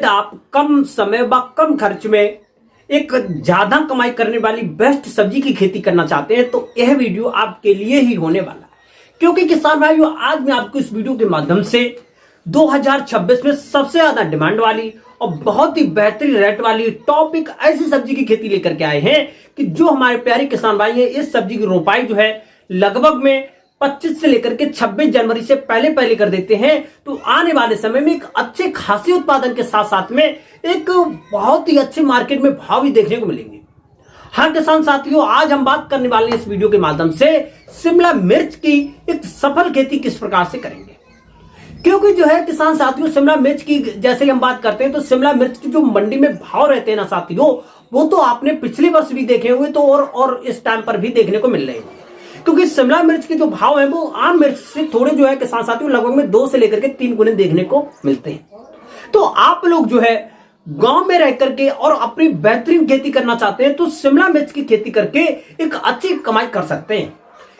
यदि आप कम समय व कम खर्च में एक ज्यादा कमाई करने वाली बेस्ट सब्जी की खेती करना चाहते हैं तो यह वीडियो आपके लिए ही होने वाला है। क्योंकि किसान भाइयों, आज मैं आपको इस वीडियो के माध्यम से 2026 में सबसे ज्यादा डिमांड वाली और बहुत ही बेहतरीन रेट वाली टॉपिक ऐसी सब्जी की खेती लेकर के आए हैं कि जो हमारे प्यारे किसान भाई हैं, इस सब्जी की रोपाई जो है लगभग में 25 से लेकर के 26 जनवरी से पहले कर देते हैं। तो आने वाले समय में एक अच्छे खासी उत्पादन के साथ साथ में एक बहुत ही अच्छे मार्केट में भाव भी देखने को मिलेंगे। हाँ किसान साथियों, आज हम बात करने वाले हैं इस वीडियो के माध्यम से शिमला मिर्च की एक सफल खेती किस प्रकार से करेंगे। क्योंकि जो है किसान साथियों, शिमला मिर्च की जैसे हम बात करते हैं तो शिमला मिर्च की जो मंडी में भाव रहते हैं ना साथियों, वो तो आपने पिछले वर्ष भी देखे हुए तो और इस टाइम पर भी देखने को मिल रहे हैं। क्योंकि शिमला मिर्च के जो भाव है वो आम मिर्च से थोड़े जो है किसान साथियों लगभग में 2 से लेकर के 3 गुने देखने को मिलते हैं। तो आप लोग जो है गांव में रह करके और अपनी बेहतरीन खेती करना चाहते हैं तो शिमला मिर्च की खेती करके एक अच्छी कमाई कर सकते हैं।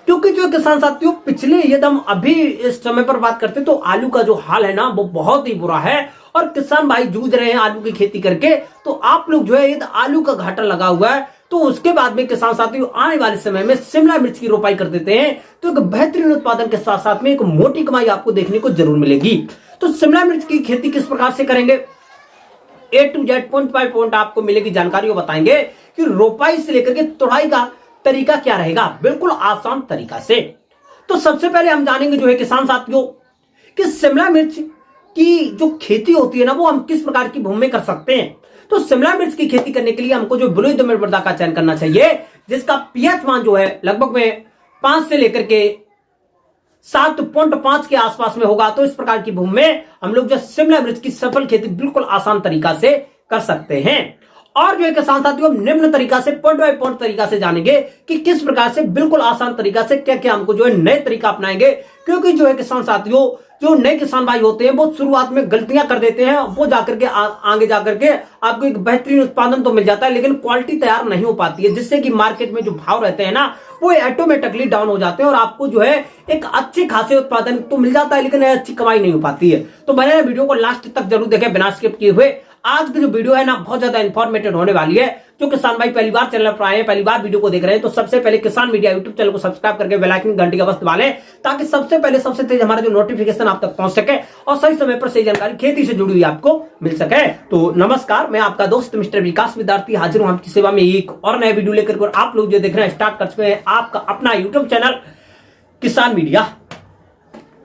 क्योंकि जो किसान साथियों पिछले यदि हम अभी इस समय पर बात करते हैं तो आलू का जो हाल है ना वो बहुत ही बुरा है और किसान भाई जूझ रहे हैं आलू की खेती करके। तो आप लोग जो है यदि आलू का घाटा लगा हुआ है तो उसके बाद में किसान साथियों आने वाले समय में शिमला मिर्च की रोपाई कर देते हैं तो एक बेहतरीन उत्पादन के साथ साथ में एक मोटी कमाई आपको देखने को जरूर मिलेगी। तो शिमला मिर्च की खेती किस प्रकार से करेंगे, A to Z point by point आपको मिलेगी जानकारी। वो बताएंगे कि रोपाई से लेकर के तुड़ाई का तरीका क्या रहेगा, बिल्कुल आसान तरीका से। तो सबसे पहले हम जानेंगे जो है किसान साथियों कि शिमला मिर्च की जो खेती होती है ना वो हम किस प्रकार की भूमि में कर सकते हैं। तो शिमला मिर्च की खेती करने के लिए हमको जो बलुई दोमट मृदा का चयन करना चाहिए, जिसका पीएच मान जो है लगभग में 5 से लेकर के 7.5 के आसपास में होगा। तो इस प्रकार की भूमि में हम लोग जो शिमला मिर्च की सफल खेती बिल्कुल आसान तरीका से कर सकते हैं। और जो है किसान साथियों हम निम्न तरीका से पॉइंट बाय पॉइंट तरीका से जानेंगे कि किस प्रकार से बिल्कुल आसान तरीका से क्या क्या हमको जो है नए तरीका अपनाएंगे। क्योंकि जो है किसान साथियों जो नए किसान भाई होते हैं वो शुरुआत में गलतियां कर देते हैं, वो जाकर के आगे जाकर के आपको एक बेहतरीन उत्पादन तो मिल जाता है लेकिन क्वालिटी तैयार नहीं हो पाती है, जिससे कि मार्केट में जो भाव रहते हैं ना वो ऑटोमेटिकली डाउन हो जाते हैं और आपको जो है एक अच्छे खासे उत्पादन तो मिल जाता है लेकिन अच्छी कमाई नहीं हो पाती है। तो बने वीडियो को लास्ट तक जरूर देखें बिना स्किप किए हुए। आज की जो वीडियो है ना बहुत ज्यादा इंफॉर्मेटिव होने वाली है। जो किसान भाई पहली बार चैनल पर आए हैं, पहली बार वीडियो को देख रहे हैं तो सबसे पहले किसान मीडिया यूट्यूब चैनल को सब्सक्राइब करके बेल आइकन घंटी का बस दबा लें ताकि सबसे पहले सबसे तेज हमारा जो नोटिफिकेशन आप तक पहुंच सके और सही समय पर सही जानकारी खेती से जुड़ी हुई आपको मिल सके। तो नमस्कार, मैं आपका दोस्त मिस्टर विकास विद्यार्थी हाजिर हूं आपकी सेवा में एक और नया वीडियो लेकर। आप लोग जो देख रहे हैं स्टार्ट कर चुके हैं आपका अपना यूट्यूब चैनल किसान मीडिया।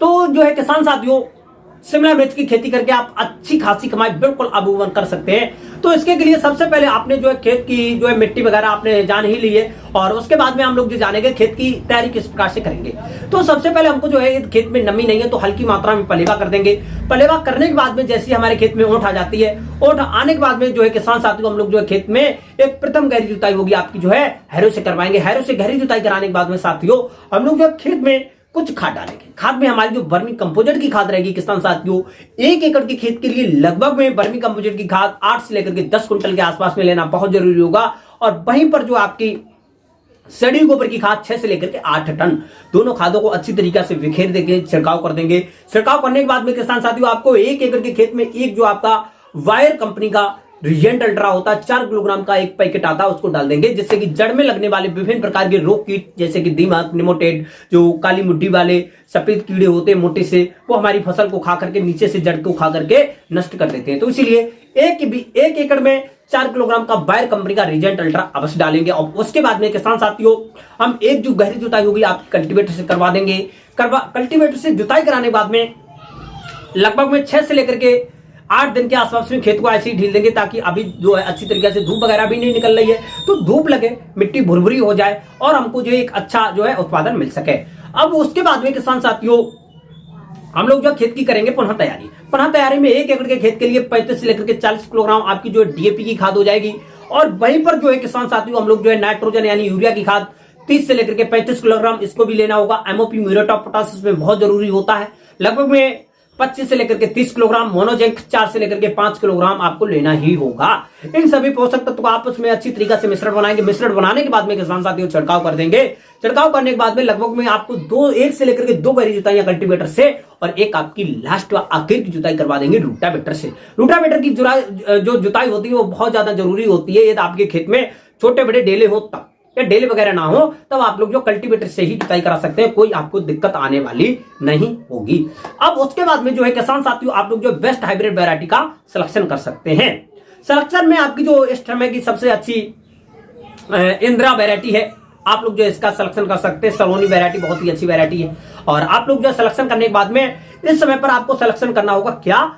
तो जो है किसान साथियों शिमला मिर्च की खेती करके आप अच्छी खासी कमाई बिल्कुल अबूवन कर सकते हैं। तो इसके लिए सबसे पहले आपने जो है खेत की जो है मिट्टी वगैरह आपने जान ही ली है और उसके बाद में हम लोग जो जानेंगे खेत की तैयारी किस प्रकार से करेंगे। तो सबसे पहले हमको जो है खेत में नमी नहीं है तो हल्की मात्रा में पलेवा कर देंगे। पलेवा करने के बाद में जैसे हमारे खेत में ओंठ आ जाती है, ओंठ आने के बाद में जो है किसान साथियों हम लोग जो है खेत में एक प्रथम गहरी जुताई होगी आपकी जो है हैरो से करवाएंगे। हैरो से गहरी जुताई कराने के बाद में साथियों हम लोग जो खेत में कुछ खाद डालेंगे। खाद में हमारी जो वर्मी कंपोजिट की खाद रहेगी किसान साथियों 1 एकड़ के खेत के लिए लगभग में वर्मी कंपोजिट की खाद 8 से लेकर के 10 कुंटल के आसपास में लेना बहुत जरूरी होगा। और वहीं पर जो आपकी सड़ी गोबर की खाद 6 से लेकर के 8 टन, दोनों खादों को अच्छी तरीके से बिखेर देंगे, छिड़काव कर देंगे। छिड़काव करने के बाद में किसान साथियों आपको 1 एकड़ के खेत में एक जो आपका वायर कंपनी का रिजेंट अल्ट्रा होता है 4 किलोग्राम का एक पैकेट आता है, उसको डाल देंगे जिससे कि जड़ में लगने वाले विभिन्न प्रकार के रोग कीट जैसे कि दीमक, निमोटेड, जो काली मुड्डी वाले सफेद कीड़े होते हैं मोटे से, वो हमारी फसल को खा करके नीचे से जड़ को खा करके नष्ट कर देते हैं। तो इसीलिए 1 एकड़ में 4 किलोग्राम का बायर कंपनी का रिजेंट अल्ट्रा अवश्य डालेंगे। और उसके बाद में किसान साथियों हम एक जो गहरी जुताई होगी आपकी कल्टीवेटर से करवा देंगे। कल्टीवेटर से जुताई कराने के बाद में लगभग में 6 से लेकर के 8 दिन के आसपास में खेत को ऐसे ही ढील देंगे ताकि अभी जो है अच्छी तरीके से धूप वगैरह भी नहीं निकल रही है तो धूप लगे, मिट्टी भुरभुरी हो जाए और हमको जो एक अच्छा जो है उत्पादन मिल सके। अब उसके बाद में किसान साथियों हम लोग जो खेत की करेंगे पुनः तैयारी में 1 एकड़ के खेत के लिए 35 से लेकर के 40 किलोग्राम आपकी जो डीएपी की खाद हो जाएगी। और वहीं पर जो है किसान साथियों हम लोग जो है नाइट्रोजन यानी यूरिया की खाद 30 से लेकर के 35 किलोग्राम इसको भी लेना होगा। एमओपी म्यूरेट ऑफ पोटाश इसमें बहुत जरूरी होता है। लगभग में 25 से लेकर के 30 किलोग्राम, मोनोजिंक 4 से लेकर के 5 किलोग्राम आपको लेना ही होगा। इन सभी पोषक तत्व को आपस में अच्छी तरीके से मिश्रण बनाएंगे। मिश्रण बनाने के बाद में किसान साथियों छिड़काव कर देंगे। छिड़काव करने के बाद में लगभग में आपको एक से लेकर के 2 गहरी जुताइयां कल्टीवेटर से और एक आपकी लास्ट व आखिर की जुताई करवा देंगे रोटावेटर से। रोटावेटर की जो जुताई होती है वो बहुत ज्यादा जरूरी होती है। यदि आपके खेत में छोटे बड़े डेले हो तब, या डेले वगैरह ना हो तब आप लोग जो कल्टीवेटर से ही जुताई करा सकते हैं, कोई आपको दिक्कत आने वाली नहीं होगी। अब उसके बाद में जो है किसान साथियों आप लोग जो बेस्ट हाइब्रिड वैरायटी का सिलेक्शन कर सकते हैं। सिलेक्शन में आपकी जो इस समय की सबसे अच्छी इंदिरा वैरायटी है, आप लोग जो इसका सिलेक्शन कर सकते हैं। सलोनी वैरायटी बहुत ही अच्छी वैरायटी है। और आप लोग जो सिलेक्शन करने के बाद में इस समय पर आपको सिलेक्शन करना होगा क्या,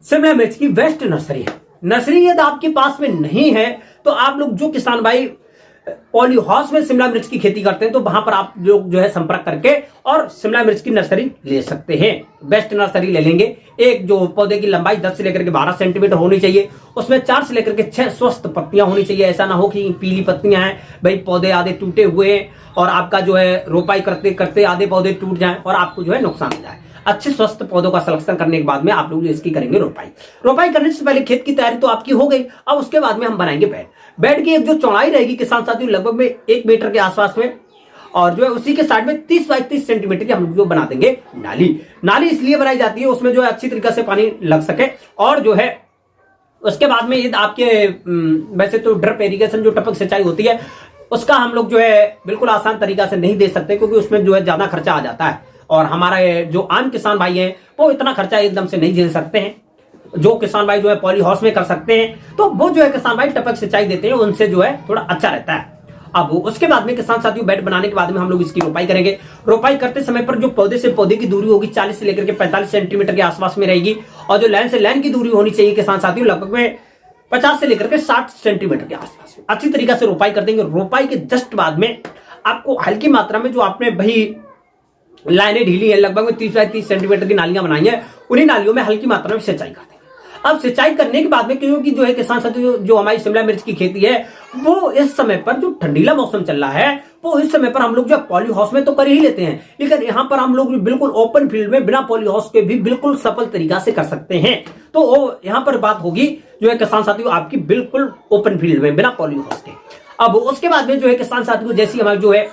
शिमला मिर्च की बेस्ट नर्सरी है। नर्सरी यदि आपके पास में नहीं है तो आप लोग जो किसान भाई पॉली हाउस में शिमला मिर्च की खेती करते हैं तो वहां पर आप लोग जो है संपर्क करके और शिमला मिर्च की नर्सरी ले सकते हैं। बेस्ट नर्सरी ले लेंगे। एक जो पौधे की लंबाई 10 से लेकर के 12 सेंटीमीटर होनी चाहिए, उसमें 4 से लेकर के 6 स्वस्थ पत्तियां होनी चाहिए। ऐसा ना हो कि पीली पत्तियां हैं, भाई पौधे आधे टूटे हुए हैं और आपका जो है रोपाई करते करते आधे पौधे टूट जाए और आपको जो है नुकसान हो जाए। अच्छे स्वस्थ पौधों का सिलेक्शन करने के बाद में आप लोग इसकी करेंगे रोपाई। रोपाई करने से पहले खेत की तैयारी तो आपकी हो गई। अब उसके बाद में हम बनाएंगे बेड। बेड की एक जो चौड़ाई रहेगी किसान साथियों लगभग में 1 मीटर के आसपास में, और जो है उसी के साइड में 30 बाई 30 सेंटीमीटर की हम जो बना देंगे नाली। नाली इसलिए बनाई जाती है उसमें जो है अच्छी तरीके से पानी लग सके। और जो है उसके बाद में ये आपके वैसे तो ड्रिप इरिगेशन जो टपक सिंचाई होती है उसका हम लोग जो है बिल्कुल आसान तरीका से नहीं दे सकते, क्योंकि उसमें जो है ज्यादा खर्चा आ जाता है और हमारे जो आम किसान भाई हैं वो इतना खर्चा एकदम से नहीं झेल सकते हैं। जो किसान भाई जो है पॉली हाउस में कर सकते हैं तो वो जो है किसान भाई टपक सिंचाई देते हैं, उनसे जो है थोड़ा अच्छा रहता है। अब उसके बाद में किसान साथियों बेड बनाने के बाद में हम लोग इसकी रोपाई करेंगे। रोपाई करते समय पर जो पौधे से पौधे की दूरी होगी 40 से लेकर के 45 सेंटीमीटर के आसपास में रहेगी, और जो लाइन से लाइन की दूरी होनी चाहिए किसान साथियों लगभग में 50 से लेकर के 60 सेंटीमीटर के आसपास में अच्छी तरीके से रोपाई कर देंगे। रोपाई के जस्ट बाद में आपको हल्की मात्रा में जो आपने भाई लाइनें ढीली है लगभग में 30 बाई 30 सेंटीमीटर की नालियां बनाई है, उन्हीं नालियों में हल्की मात्रा में सिंचाई कर देंगे। अब सिंचाई करने के बाद में क्योंकि जो है किसान साथियों जो हमारी शिमला मिर्च की खेती है वो इस समय पर जो ठंडीला मौसम चल रहा है वो इस समय पर हम लोग जो पॉली हाउस में तो कर ही लेते हैं, लेकिन यहाँ पर हम लोग बिल्कुल ओपन फील्ड में बिना पॉली हाउस के भी बिल्कुल सफल तरीका से कर सकते हैं। तो वो यहाँ पर बात होगी जो है किसान साथियों आपकी बिल्कुल ओपन फील्ड में बिना पॉली हाउस के। अब उसके बाद में जो है किसान साथियों जैसी हमारी जो है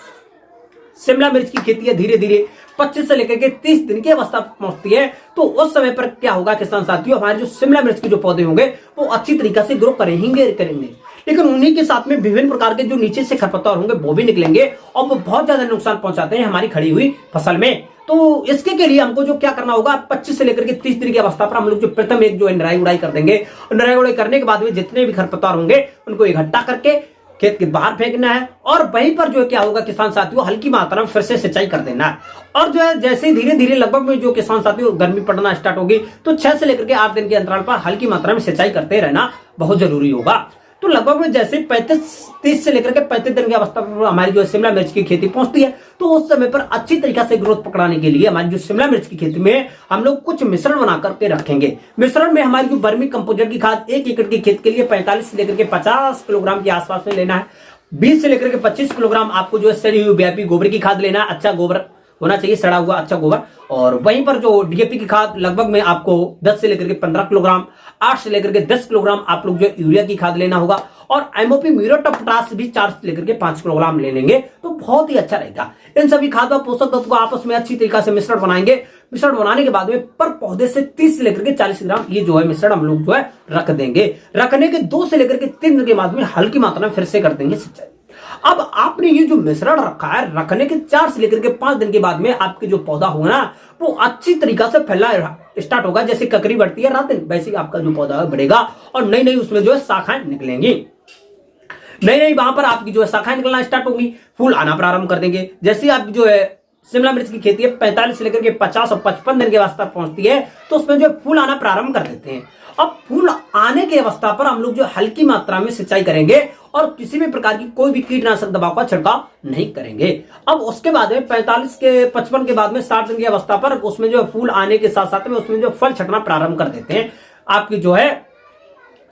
शिमला मिर्च की खेती है धीरे धीरे 25 से लेकर के 30 दिन की अवस्था पहुंचती है, तो उस समय पर क्या होगा किसान साथियों हमारे जो शिमला मिर्च के जो पौधे होंगे वो अच्छी तरीके से ग्रो करेंगे, लेकिन उन्हीं के साथ में विभिन्न प्रकार के जो नीचे से खरपतवार होंगे वो भी निकलेंगे और वो बहुत ज्यादा नुकसान पहुंचाते हैं हमारी खड़ी हुई फसल में। तो इसके के लिए हमको जो क्या करना होगा 25 से लेकर के 30 दिन की अवस्था पर हम लोग जो प्रथम एक जो है निराई उड़ाई कर देंगे। निराई उड़ाई करने के बाद में जितने भी खरपतवार होंगे उनको इकट्ठा करके खेत के बाहर फेंकना है, और वहीं पर जो है क्या होगा किसान साथियों हल्की मात्रा में फिर से सिंचाई कर देना है। और जो है जैसे धीरे धीरे लगभग में जो किसान साथियों गर्मी पड़ना स्टार्ट होगी तो 6 से लेकर के 8 दिन के अंतराल पर हल्की मात्रा में सिंचाई करते रहना बहुत जरूरी होगा। तो लगभग में जैसे 30 से लेकर के 35 दिन की अवस्था पर हमारी जो शिमला मिर्च की खेती पहुंचती है तो उस समय पर अच्छी तरीके से ग्रोथ पकड़ाने के लिए हमारी जो शिमला मिर्च की खेती में हम लोग कुछ मिश्रण बना करके रखेंगे। मिश्रण में हमारी जो वर्मी कंपोजिट की खाद 1 एकड़ की खेत के लिए 45 से लेकर के 50 किलोग्राम के आसपास में लेना है। 20 से लेकर के 25 किलोग्राम आपको जो है सड़ी हुई व्यापी गोबर की खाद लेना है। अच्छा गोबर होना चाहिए, सड़ा हुआ अच्छा गोबर। और वहीं पर जो डीएपी की खाद लगभग में आपको 10 से लेकर के 15 किलोग्राम, 8 से लेकर के 10 किलोग्राम आप लोग जो यूरिया की खाद लेना होगा, और एमओपी म्यूरेट ऑफ पोटाश भी 4 से लेकर के 5 किलोग्राम ले लेंगे तो बहुत ही अच्छा रहेगा। इन सभी खाद व पोषक तत्व को आपस में अच्छी तरीके से मिश्रण बनाएंगे। मिश्रण बनाने के बाद में पर पौधे से 30 से लेकर के 40 ग्राम ये जो है मिश्रण हम लोग जो है रख देंगे। रखने के 2 से लेकर के 3 दिन के बाद में हल्की मात्रा में फिर से कर देंगे सिंचाई। अब आपने ये जो मिश्रण रखा है रखने के 4 से लेकर के 5 दिन के बाद में आपके जो पौधा होगा ना वो अच्छी तरीका से फैलना स्टार्ट होगा। जैसे ककड़ी बढ़ती है रात दिन वैसे ही आपका जो पौधा बढ़ेगा और नई नई उसमें जो है शाखाएं निकलेंगी। नई नई वहां पर आपकी जो है शाखाएं निकलना स्टार्ट होंगी, फूल आना प्रारंभ कर देंगे। जैसे आप जो है शिमला मिर्च की खेती है 45 से लेकर के 50 और 55 दिन की अवस्था पहुंचती है तो उसमें जो फूल आना प्रारंभ कर देते हैं। अब फूल आने की अवस्था पर हम लोग जो हल्की मात्रा में सिंचाई करेंगे और किसी भी प्रकार की कोई भी कीटनाशक दवा का छिड़काव नहीं करेंगे। अब उसके बाद में 45 के 55 के बाद में 60 दिन की अवस्था पर उसमें जो फूल आने के साथ साथ में उसमें जो फल छटना प्रारंभ कर देते हैं आपकी जो है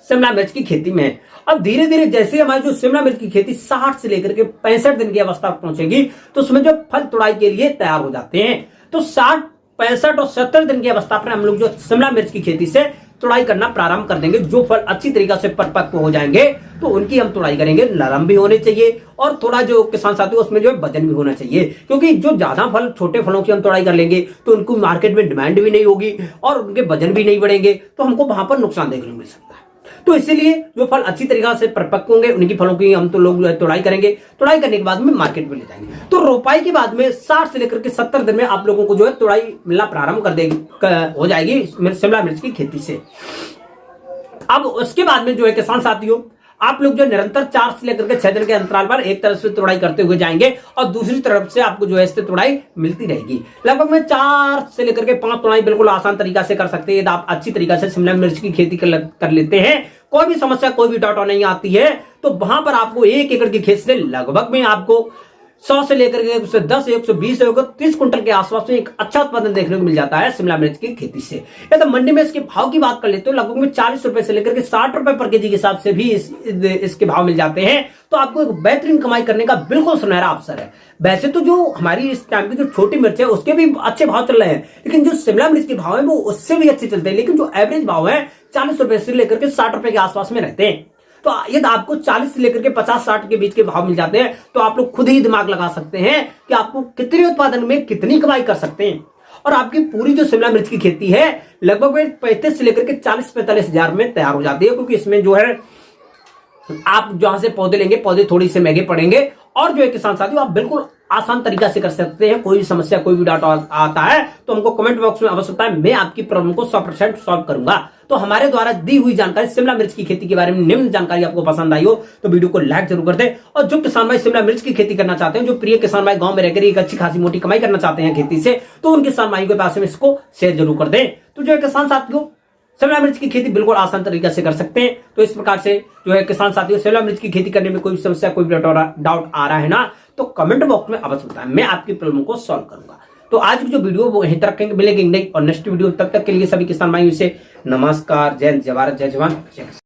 शिमला मिर्च की खेती में। अब धीरे धीरे जैसे हमारी जो शिमला मिर्च की खेती 60 से लेकर के 65 दिन की अवस्था पहुंचेगी तो उसमें जो फल तुड़ाई के लिए तैयार हो जाते हैं। तो 60 65 और 70 दिन की अवस्था पर हम लोग जो शिमला मिर्च की खेती से तुड़ाई करना प्रारंभ कर देंगे। जो फल अच्छी तरीके से परिपक्व हो जाएंगे तो उनकी हम तुड़ाई करेंगे। नरम भी होने चाहिए और थोड़ा जो किसान साथी उसमें जो है वजन भी होना चाहिए, क्योंकि जो ज्यादा फल छोटे फलों की हम तुड़ाई कर लेंगे तो उनको मार्केट में डिमांड भी नहीं होगी और उनके वजन भी नहीं बढ़ेंगे, तो हमको वहां पर नुकसान देखने को मिल सकता है। तो इसीलिए जो फल अच्छी तरीके से परिपक्व होंगे उनकी फलों की हम तो लोग तुड़ाई करेंगे। तुड़ाई करने के बाद में मार्केट में ले जाएंगे। तो रोपाई के बाद में 60 से लेकर के 70 दिन में आप लोगों को जो है तुड़ाई मिलना प्रारंभ कर देगी, हो जाएगी शिमला मिर्च की खेती से। अब उसके बाद में जो है किसान साथियों, आप लोग जो निरंतर 4 से लेकर के 6 दिन के अंतराल पर एक तरफ से तुड़ाई करते हुए जाएंगे और दूसरी तरफ से आपको जो है इससे तुड़ाई मिलती रहेगी। लगभग में 4 से लेकर के 5 तुड़ाई बिल्कुल आसान तरीका से कर सकते हैं। आप अच्छी तरीका से शिमला मिर्च की खेती कर लेते हैं, कोई भी समस्या कोई भी डाटा नहीं आती है, तो वहां पर आपको 1 एकड़ की खेत से लगभग में आपको 100 से लेकर के 110, 120, 130 कुंटल के आसपास में एक अच्छा उत्पादन देखने को मिल जाता है शिमला मिर्च की खेती से। या तो मंडी में इसके भाव की बात कर लेते हो, लगभग में 40 रुपए से लेकर के 60 रुपए पर केजी के हिसाब से भी इसके भाव मिल जाते हैं। तो आपको एक बेहतरीन कमाई करने का बिल्कुल सुनहरा अवसर है। वैसे तो जो हमारी इस टाइम की जो छोटी मिर्च है उसके भी अच्छे भाव चल रहे हैं, लेकिन जो शिमला मिर्च के भाव है वो उससे भी अच्छे चलते हैं। लेकिन जो एवरेज भाव है 40 रुपए से लेकर के 60 रुपए के आसपास में रहते हैं। तो यदि आपको 40 से लेकर के 50-60 के बीच के भाव मिल जाते हैं तो आप लोग खुद ही दिमाग लगा सकते हैं कि आपको कितने उत्पादन में कितनी कमाई कर सकते हैं। और आपकी पूरी जो शिमला मिर्च की खेती है लगभग 35 से लेकर के 40-45 हजार में तैयार हो जाती है, क्योंकि इसमें जो है आप जहां से पौधे लेंगे पौधे थोड़ी से महंगे पड़ेंगे। और जो है किसान साथियों, आप बिल्कुल आसान तरीका से कर सकते हैं। कोई भी समस्या कोई भी डाटा आता है तो हमको कमेंट बॉक्स में अवश्य बताएं, मैं आपकी प्रॉब्लम को 100% सॉल्व करूंगा। तो हमारे द्वारा दी हुई जानकारी शिमला मिर्च की खेती के बारे में निम्न जानकारी आपको पसंद आई हो तो वीडियो को लाइक जरूर कर दें। और जो किसान भाई शिमला मिर्च की खेती करना चाहते हैं, जो प्रिय किसान भाई गांव में रहकर एक अच्छी खासी मोटी कमाई करना चाहते हैं खेती से, तो उन किसान भाइयों के पास में इसको शेयर जरूर कर दें। तो जो है किसान साथियों, शिमला मिर्च की खेती बिल्कुल आसान तरीके से कर सकते हैं। तो इस प्रकार से जो है किसान साथियों, शिमला मिर्च की खेती करने में कोई समस्या कोई डाउट आ रहा है ना, तो कमेंट बॉक्स में अवश्य बताएं, मैं आपकी प्रॉब्लम को सॉल्व करूंगा। तो आज की जो वीडियो वो यहीं तक रखेंगे, मिलेंगे नहीं और नेक्स्ट वीडियो। तब तक के लिए सभी किसान भाइयों से नमस्कार, जय हिंद, जय भारत, जय जवान, जय किसान।